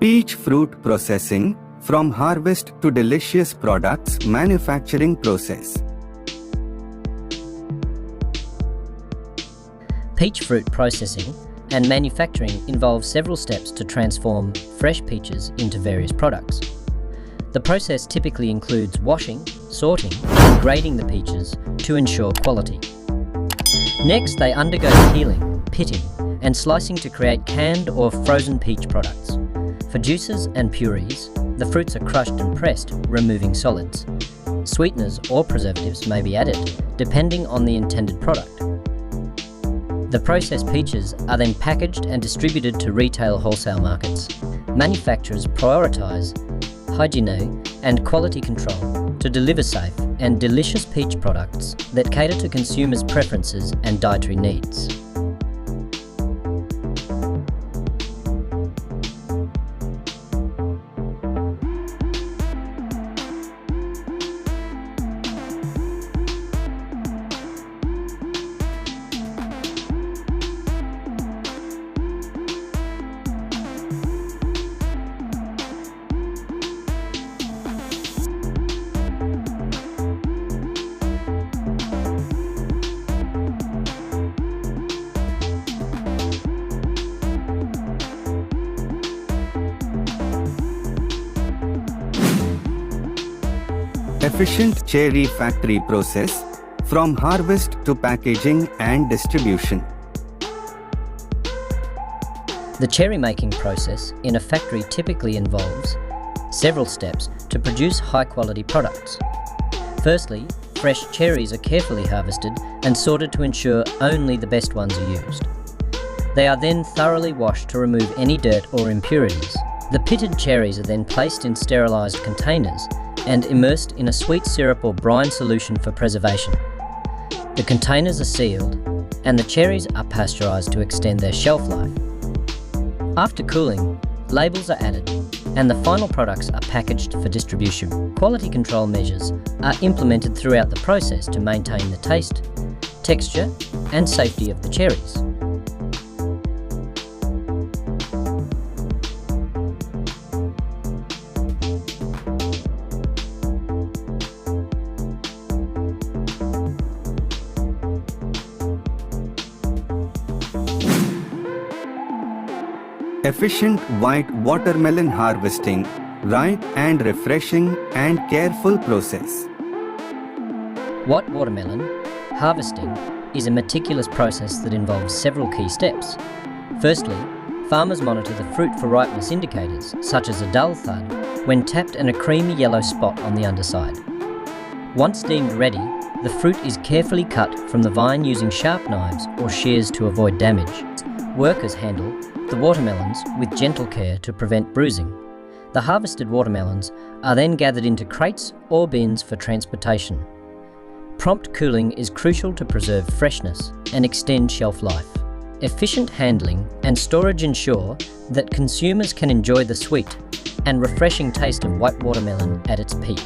Peach fruit processing, from harvest to delicious products manufacturing process. Peach fruit processing and manufacturing involves several steps to transform fresh peaches into various products. The process typically includes washing, sorting, and grading the peaches to ensure quality. Next, they undergo peeling, pitting, and slicing to create canned or frozen peach products. For juices and purees, the fruits are crushed and pressed, removing solids. Sweeteners or preservatives may be added, depending on the intended product. The processed peaches are then packaged and distributed to retail wholesale markets. Manufacturers prioritise hygiene and quality control to deliver safe and delicious peach products that cater to consumers' preferences and dietary needs. Efficient cherry factory process, from harvest to packaging and distribution. The cherry making process in a factory typically involves several steps to produce high-quality products. Firstly, fresh cherries are carefully harvested and sorted to ensure only the best ones are used. They are then thoroughly washed to remove any dirt or impurities. The pitted cherries are then placed in sterilised containers and immersed in a sweet syrup or brine solution for preservation. The containers are sealed and the cherries are pasteurised to extend their shelf life. After cooling, labels are added and the final products are packaged for distribution. Quality control measures are implemented throughout the process to maintain the taste, texture and safety of the cherries. Efficient white watermelon harvesting, ripe and refreshing and careful process. White watermelon harvesting is a meticulous process that involves several key steps. Firstly, farmers monitor the fruit for ripeness indicators, such as a dull thud when tapped and a creamy yellow spot on the underside. Once deemed ready, the fruit is carefully cut from the vine using sharp knives or shears to avoid damage. Workers handle the watermelons with gentle care to prevent bruising. The harvested watermelons are then gathered into crates or bins for transportation. Prompt cooling is crucial to preserve freshness and extend shelf life. Efficient handling and storage ensure that consumers can enjoy the sweet and refreshing taste of white watermelon at its peak.